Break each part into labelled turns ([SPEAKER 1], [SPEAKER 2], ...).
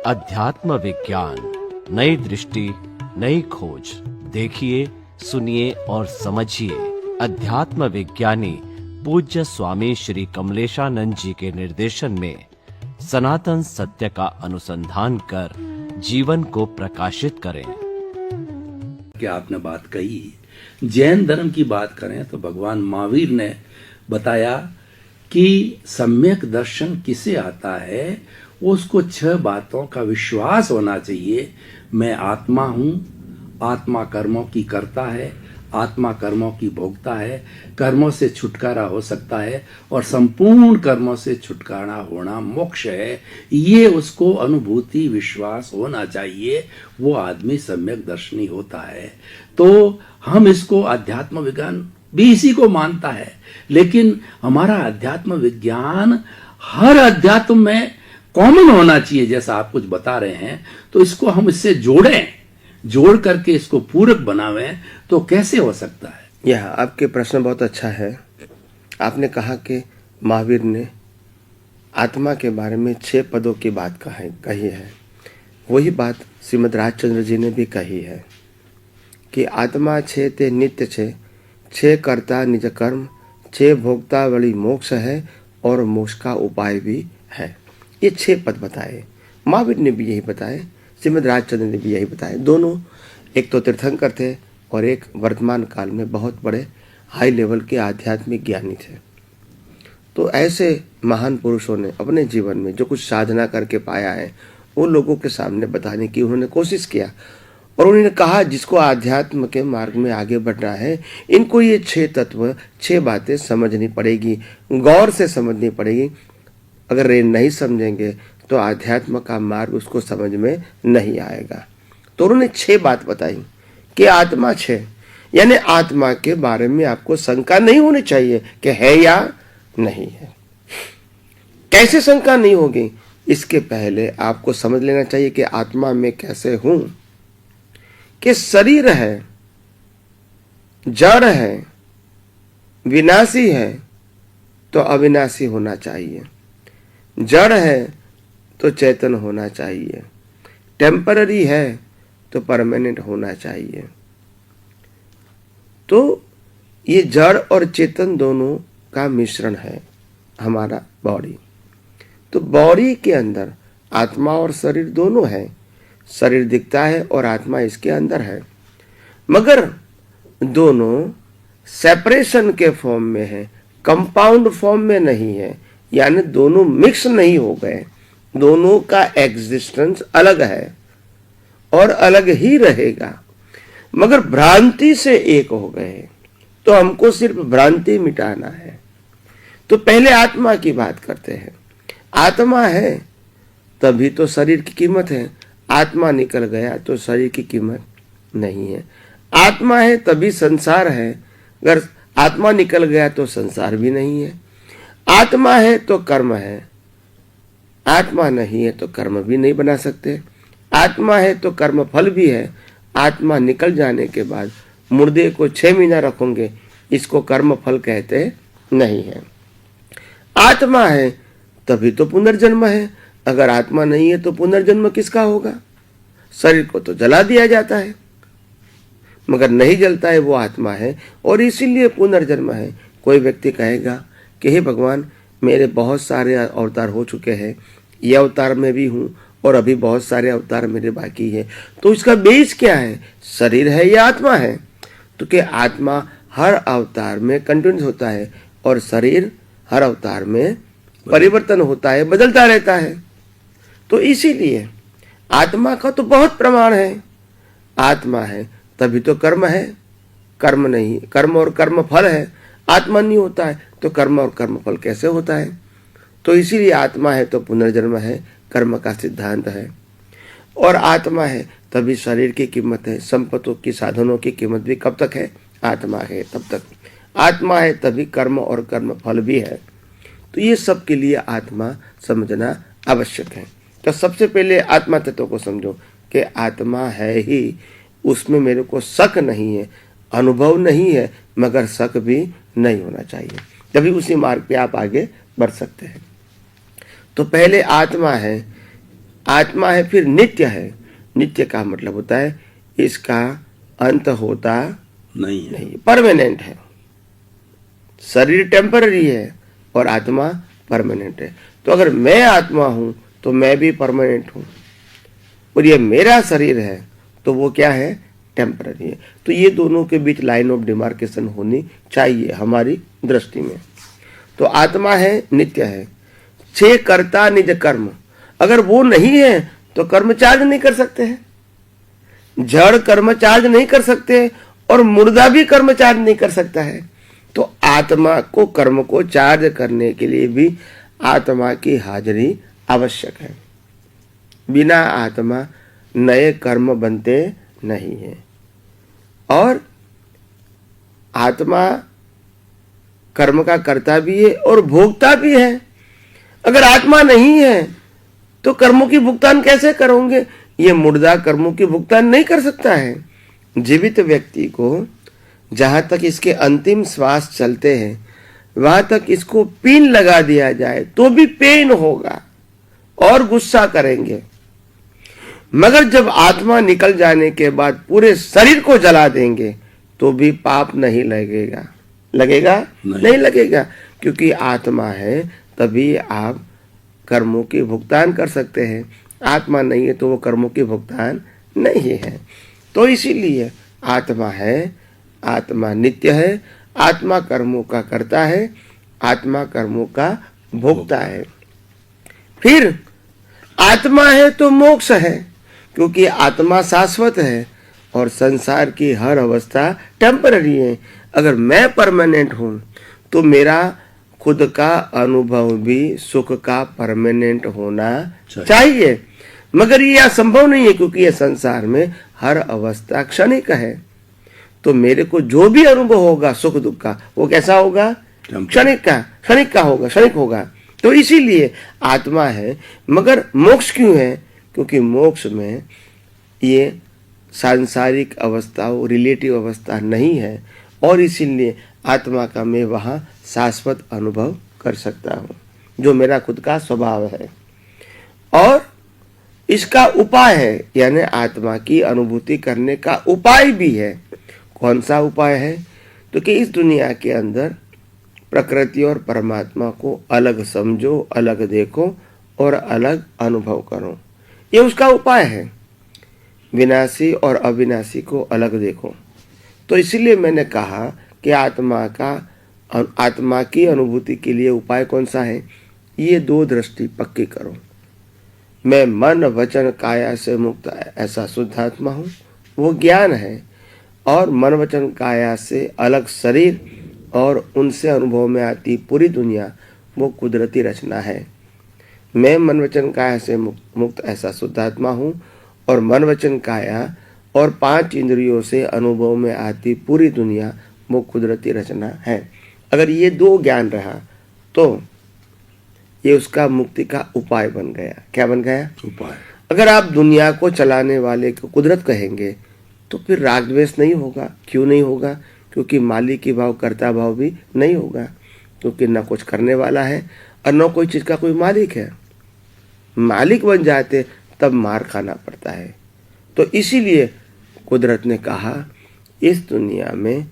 [SPEAKER 1] अध्यात्म विज्ञान, नई दृष्टि, नई खोज। देखिए, सुनिए और समझिए। अध्यात्म विज्ञानी पूज्य स्वामी श्री कमलेशानंद जी के निर्देशन में सनातन सत्य का अनुसंधान कर जीवन को प्रकाशित करें।
[SPEAKER 2] कि आपने बात कही, जैन धर्म की बात करें तो भगवान महावीर ने बताया कि सम्यक दर्शन किसे आता है, उसको 6 बातों का विश्वास होना चाहिए। मैं आत्मा हूँ, आत्मा कर्मों की करता है, आत्मा कर्मों की भोगता है, कर्मों से छुटकारा हो सकता है और संपूर्ण कर्मों से छुटकारा होना मोक्ष है। ये उसको अनुभूति विश्वास होना चाहिए, वो आदमी सम्यक दर्शनी होता है। तो हम इसको अध्यात्म विज्ञान भी इसी को मानता है, लेकिन हमारा अध्यात्म विज्ञान हर अध्यात्म में कॉमन होना चाहिए। जैसा आप कुछ बता रहे हैं, तो इसको हम इससे जोड़ करके इसको पूरक बनावें तो कैसे हो सकता है?
[SPEAKER 3] यह आपके प्रश्न बहुत अच्छा है। आपने कहा कि महावीर ने आत्मा के बारे में 6 पदों की बात कही है। वही बात श्रीमद् राजचंद्र जी ने भी कही है कि आत्मा छे ते नित्य छे कर्ता निज कर्म, छे भोक्ता बड़ी मोक्ष है और मोक्ष का उपाय भी है। ये 6 पद बताए, महावीर ने भी यही बताए, श्रीमद् राजचंद्र ने भी यही बताए। दोनों, एक तो तीर्थंकर थे और एक वर्तमान काल में बहुत बड़े हाई लेवल के आध्यात्मिक ज्ञानी थे। तो ऐसे महान पुरुषों ने अपने जीवन में जो कुछ साधना करके पाया है, वो लोगों के सामने बताने की उन्होंने कोशिश किया और उन्होंने कहा जिसको आध्यात्म के मार्ग में आगे बढ़ना है, इनको ये 6 तत्व, 6 बातें समझनी पड़ेगी, गौर से समझनी पड़ेगी। अगर ये नहीं समझेंगे तो आध्यात्म का मार्ग उसको समझ में नहीं आएगा। तो उन्होंने 6 बात बताई कि आत्मा 6, यानी आत्मा के बारे में आपको शंका नहीं होनी चाहिए कि है या नहीं है। कैसे शंका नहीं होगी? इसके पहले आपको समझ लेना चाहिए कि आत्मा में कैसे हूं, कि शरीर है, जड़ है, विनाशी है तो अविनाशी होना चाहिए, जड़ है तो चेतन होना चाहिए, टेम्पररी है तो परमानेंट होना चाहिए। तो ये जड़ और चेतन दोनों का मिश्रण है हमारा बॉडी। तो बॉडी के अंदर आत्मा और शरीर दोनों है। शरीर दिखता है और आत्मा इसके अंदर है, मगर दोनों सेपरेशन के फॉर्म में है, कंपाउंड फॉर्म में नहीं है, यानी दोनों मिक्स नहीं हो गए। दोनों का एग्जिस्टेंस अलग है और अलग ही रहेगा, मगर भ्रांति से एक हो गए। तो हमको सिर्फ भ्रांति मिटाना है। तो पहले आत्मा की बात करते हैं। आत्मा है तभी तो शरीर की कीमत है, आत्मा निकल गया तो शरीर की कीमत नहीं है। आत्मा है तभी संसार है, अगर आत्मा निकल गया तो संसार भी नहीं है। आत्मा है तो कर्म है, आत्मा नहीं है तो कर्म भी नहीं बना सकते। आत्मा है तो कर्म फल भी है। आत्मा निकल जाने के बाद मुर्दे को 6 महीना रखोगे, इसको कर्म फल कहते नहीं है। आत्मा है तभी तो पुनर्जन्म है, अगर आत्मा नहीं है तो पुनर्जन्म किसका होगा? शरीर को तो जला दिया जाता है, मगर नहीं जलता है वो आत्मा है और इसीलिए पुनर्जन्म है। कोई व्यक्ति कहेगा कि हे भगवान, मेरे बहुत सारे अवतार हो चुके हैं, ये अवतार में भी हूँ और अभी बहुत सारे अवतार मेरे बाकी है, तो इसका बेस क्या है? शरीर है या आत्मा है? तो कि आत्मा हर अवतार में कंटिन्यूस होता है और शरीर हर अवतार में परिवर्तन होता है, बदलता रहता है। तो इसीलिए आत्मा का तो बहुत प्रमाण है। आत्मा है तभी तो कर्म है, कर्म नहीं, कर्म और कर्म फल है, आत्मा नहीं होता है तो कर्म और कर्म फल कैसे होता है? तो इसीलिए आत्मा है तो पुनर्जन्म है, कर्म का सिद्धांत है। और आत्मा है तभी शरीर की कीमत है, संपत्तियों की, साधनों की कीमत भी कब तक है? आत्मा है तब तक। आत्मा है तभी कर्म और कर्म फल भी है। तो ये सब के लिए आत्मा समझना आवश्यक है। तो सबसे पहले आत्मा तत्व को समझो कि आत्मा है ही, उसमें मेरे को शक नहीं है, अनुभव नहीं है, मगर शक भी नहीं होना चाहिए, तभी उसी मार्ग पे आप आगे बढ़ सकते हैं। तो पहले आत्मा है आत्मा है फिर नित्य है। नित्य का मतलब होता है इसका अंत होता
[SPEAKER 2] नहीं है।
[SPEAKER 3] नहीं, परमानेंट है। शरीर टेम्पररी है और आत्मा परमानेंट है। तो अगर मैं आत्मा हूं तो मैं भी परमानेंट हूं, और ये मेरा शरीर है तो वो क्या है, टेम्पररी है। तो ये दोनों के बीच लाइन ऑफ डिमार्केशन होनी चाहिए हमारी दृष्टि में। तो आत्मा है, नित्य है। छे कर्ता निज कर्म, अगर वो नहीं है तो कर्म चार्ज नहीं कर सकते हैं। जड़ कर्म चार्ज नहीं कर सकते और मुर्दा भी कर्म चार्ज नहीं कर सकता है। तो आत्मा को कर्म को चार्ज करने के लिए भी आत्मा की हाजिरी आवश्यक है। बिना आत्मा नए कर्म बनते नहीं है। और आत्मा कर्म का कर्ता भी है और भोगता भी है। अगर आत्मा नहीं है तो कर्मों की भुगतान कैसे करोगे? ये मुर्दा कर्मों की भुगतान नहीं कर सकता है। जीवित व्यक्ति को जहां तक इसके अंतिम श्वास चलते हैं वहां तक इसको पिन लगा दिया जाए तो भी पेन होगा और गुस्सा करेंगे, मगर जब आत्मा निकल जाने के बाद पूरे शरीर को जला देंगे तो भी पाप नहीं लगेगा। लगेगा? नहीं लगेगा, क्योंकि आत्मा है तभी आप कर्मों की भुगतान कर सकते हैं। आत्मा नहीं है तो वो कर्मों की भुगतान नहीं है। तो इसीलिए आत्मा है, आत्मा नित्य है, आत्मा कर्मों का करता है, आत्मा कर्मों का भोगता है। फिर आत्मा है तो मोक्ष है, क्योंकि आत्मा शाश्वत है और संसार की हर अवस्था टेम्पररी है। अगर मैं परमानेंट हूं तो मेरा खुद का अनुभव भी सुख का परमानेंट होना चाहिए, मगर ये असंभव नहीं है, क्योंकि ये संसार में हर अवस्था क्षणिक है। तो मेरे को जो भी अनुभव होगा सुख दुख का, वो कैसा होगा? क्षणिक का होगा, क्षणिक होगा। तो इसीलिए आत्मा है। मगर मोक्ष क्यों है? क्योंकि मोक्ष में ये सांसारिक अवस्था, रिलेटिव अवस्था नहीं है, और इसीलिए आत्मा का मैं वहां शाश्वत अनुभव कर सकता हूं, जो मेरा खुद का स्वभाव है। और इसका उपाय है, यानी आत्मा की अनुभूति करने का उपाय भी है। कौन सा उपाय है? तो कि इस दुनिया के अंदर प्रकृति और परमात्मा को अलग समझो, अलग देखो और अलग अनुभव करो। ये उसका उपाय है। विनाशी और अविनाशी को अलग देखो। तो इसलिए मैंने कहा कि आत्मा की अनुभूति के लिए उपाय कौन सा है? ये दो दृष्टि पक्की करो। मैं मन वचन काया से मुक्त ऐसा शुद्ध आत्मा हूँ, वो ज्ञान है। और मन वचन काया से अलग शरीर और उनसे अनुभव में आती पूरी दुनिया, वो कुदरती रचना है। मैं मन वचन काया से मुक्त ऐसा शुद्ध आत्मा हूँ, और मन वचन काया और 5 इंद्रियों से अनुभव में आती पूरी दुनिया वो कुदरती रचना है। अगर ये दो ज्ञान रहा तो ये उसका मुक्ति का उपाय बन गया। क्या बन गया?
[SPEAKER 2] उपाय।
[SPEAKER 3] अगर आप दुनिया को चलाने वाले को कुदरत कहेंगे तो फिर राग द्वेष नहीं होगा। क्यों नहीं होगा? क्योंकि मालिक की भाव, कर्ता भाव भी नहीं होगा, क्योंकि न कुछ करने वाला है और न कोई चीज का कोई मालिक है। मालिक बन जाते तब मार खाना पड़ता है। तो इसीलिए कुदरत ने कहा, इस दुनिया में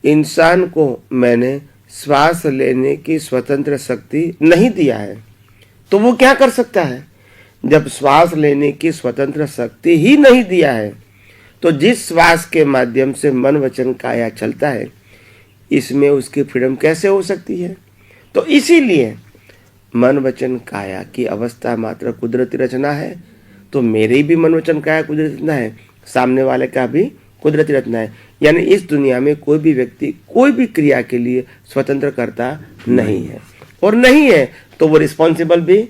[SPEAKER 3] इंसान को मैंने श्वास लेने की स्वतंत्र शक्ति नहीं दिया है, तो वो क्या कर सकता है? जब श्वास लेने की स्वतंत्र शक्ति ही नहीं दिया है, तो जिस श्वास के माध्यम से मन वचन काया चलता है, इसमें उसकी फ्रीडम कैसे हो सकती है? तो इसीलिए मन वचन काया की अवस्था मात्र कुदरती रचना है। तो मेरी भी मन वचन काया कुदरती रचना है, सामने वाले का भी कुदरती रचना है। यानी इस दुनिया में कोई भी व्यक्ति कोई भी क्रिया के लिए स्वतंत्र करता नहीं है, और नहीं है तो वो रिस्पॉन्सिबल भी,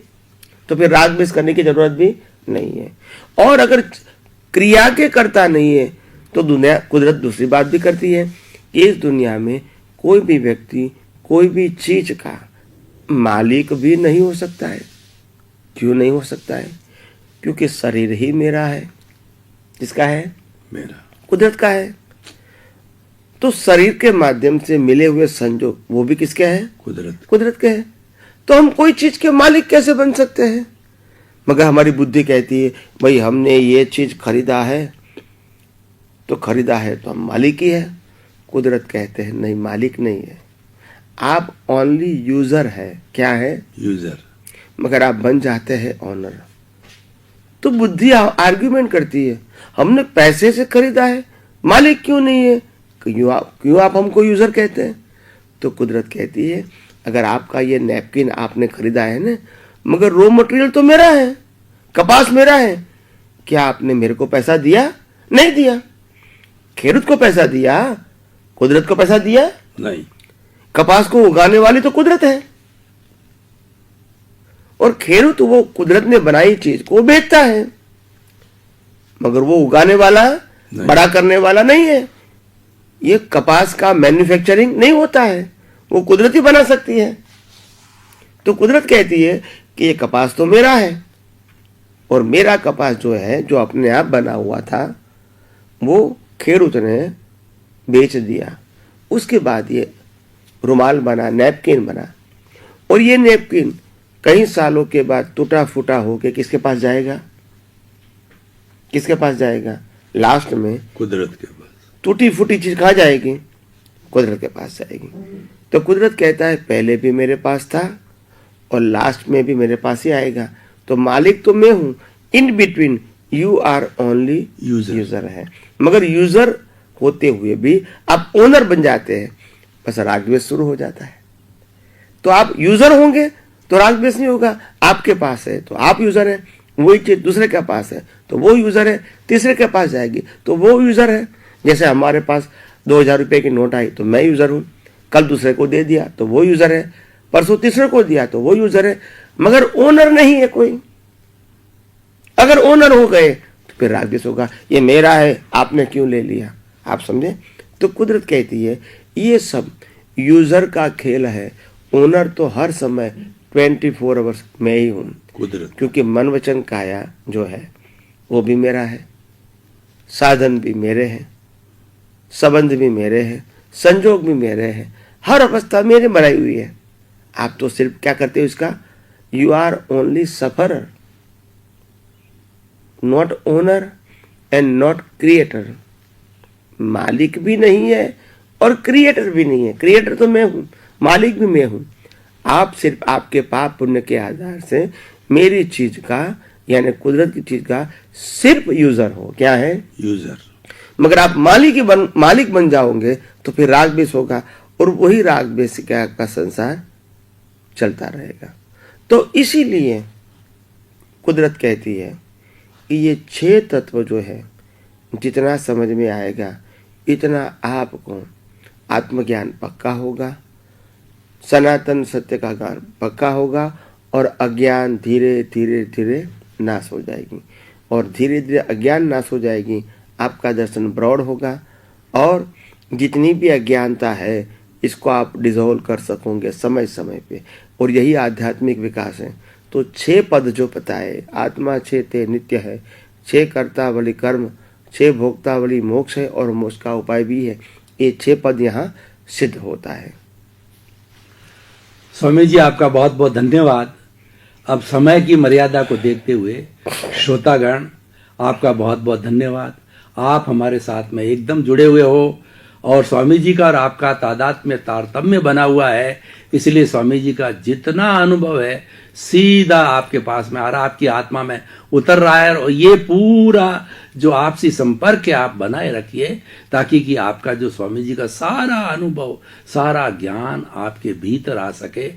[SPEAKER 3] तो फिर राग द्वेष करने की जरूरत भी नहीं है। और अगर क्रिया के करता नहीं है तो दुनिया कुदरत दूसरी बात भी करती है कि इस दुनिया में कोई भी व्यक्ति कोई भी चीज का मालिक भी नहीं हो सकता है। क्यों नहीं हो सकता है? क्योंकि शरीर ही मेरा है। किसका है?
[SPEAKER 2] मेरा,
[SPEAKER 3] कुदरत का है। तो शरीर के माध्यम से मिले हुए संजोग वो भी किसके हैं?
[SPEAKER 2] कुदरत।
[SPEAKER 3] कुदरत के हैं। तो हम कोई चीज के मालिक कैसे बन सकते हैं? मगर हमारी बुद्धि कहती है भाई हमने ये चीज खरीदा है तो हम मालिक ही है। कुदरत कहते हैं नहीं, मालिक नहीं है, आप ओनली यूजर है। क्या है?
[SPEAKER 2] यूजर।
[SPEAKER 3] मगर आप बन जाते हैं ऑनर। तो बुद्धि आर्ग्यूमेंट करती है हमने पैसे से खरीदा है, मालिक क्यों नहीं है, क्यों आप हमको यूजर कहते हैं? तो कुदरत कहती है अगर आपका ये नैपकिन आपने खरीदा है ना, मगर रॉ मटेरियल तो मेरा है, कपास मेरा है, क्या आपने मेरे को पैसा दिया? नहीं दिया। खेडूत को पैसा दिया, कुदरत को पैसा दिया
[SPEAKER 2] नहीं।
[SPEAKER 3] कपास को उगाने वाली तो कुदरत है, और खेडूत वो कुदरत ने बनाई चीज को बेचता है, मगर वो उगाने वाला, बड़ा करने वाला नहीं है। ये कपास का मैन्युफैक्चरिंग नहीं होता है, वो कुदरत ही बना सकती है। तो कुदरत कहती है कि ये कपास तो मेरा है, और मेरा कपास जो है, जो अपने आप बना हुआ था, वो खेडूत ने बेच दिया। उसके बाद ये रुमाल बना, नैपकिन बना, और ये नैपकिन कई सालों के बाद टूटा फूटा होके किसके पास जाएगा? किसके पास जाएगा? लास्ट में
[SPEAKER 2] कुदरत के पास।
[SPEAKER 3] टूटी फूटी चीज कहाँ जाएगी? कुदरत के पास जाएगी। तो कुदरत कहता है पहले भी मेरे पास था और लास्ट में भी मेरे पास ही आएगा। तो मालिक तो मैं हूं, in between you are only user है। मगर यूजर होते हुए भी आप ओनर बन जाते हैं, बस राग द्वेष शुरू हो जाता है। तो आप यूजर होंगे तो राग द्वेष नहीं होगा। आपके पास है तो आप यूजर है, वही चीज दूसरे के पास है तो वो यूजर है, तीसरे के पास जाएगी तो वो यूजर है। जैसे हमारे पास 2000 रुपए की नोट आई तो मैं यूजर हूं, कल दूसरे को दे दिया तो वो यूजर है, परसों तीसरे को दिया तो वो यूजर है, मगर ओनर नहीं है कोई। अगर ओनर हो गए तो फिर राग द्वेष होगा, ये मेरा है आपने क्यों ले लिया। आप समझे? तो कुदरत कहती है ये सब यूजर का खेल है, ओनर तो हर समय 24 आवर्स मैं ही हूं
[SPEAKER 2] कुदरत।
[SPEAKER 3] क्योंकि मन वचन काया जो है वो भी मेरा है, साधन भी मेरे हैं, संबंध भी मेरे हैं, संजोग भी मेरे हैं, हर अवस्था मेरे बनाई हुई है। आप तो सिर्फ क्या करते हो इसका? You are only sufferer, not owner and not creator. मालिक भी नहीं है और क्रिएटर भी नहीं है। क्रिएटर तो मैं हूं, मालिक भी मैं हूं। आप सिर्फ आपके पाप पुण्य के आधार से मेरी चीज का, यानी कुदरत की चीज का सिर्फ यूजर हो। क्या है?
[SPEAKER 2] यूजर।
[SPEAKER 3] मगर आप मालिक बन जाओगे तो फिर राग द्वेष होगा, और वही राग द्वेष का संसार चलता रहेगा। तो इसीलिए कुदरत कहती है कि ये 6 तत्व जो है जितना समझ में आएगा इतना आपको आत्मज्ञान पक्का होगा, सनातन सत्य का ज्ञान पक्का होगा, और अज्ञान धीरे धीरे धीरे नाश हो जाएगी, और धीरे धीरे अज्ञान नाश हो जाएगी। आपका दर्शन ब्रॉड होगा, और जितनी भी अज्ञानता है इसको आप डिसॉल्व कर सकोगे समय समय पे, और यही आध्यात्मिक विकास है। तो 6 पद जो बताए, आत्मा 6 ते नित्य है, 6 कर्ता वाली कर्म, 6 भोक्ता वाली मोक्ष है, और मोक्ष का उपाय भी है। ये 6 पद यहाँ सिद्ध होता है।
[SPEAKER 2] स्वामी जी आपका बहुत बहुत धन्यवाद। अब समय की मर्यादा को देखते हुए श्रोतागण आपका बहुत बहुत धन्यवाद। आप हमारे साथ में एकदम जुड़े हुए हो, और स्वामी जी का और आपका तादात्म्य तारतम्य बना हुआ है, इसलिए स्वामी जी का जितना अनुभव है सीधा आपके पास में आ रहा, आपकी आत्मा में उतर रहा है। और ये पूरा जो आपसी संपर्क है आप बनाए रखिए, ताकि कि आपका जो स्वामी जी का सारा अनुभव, सारा ज्ञान आपके भीतर आ सके।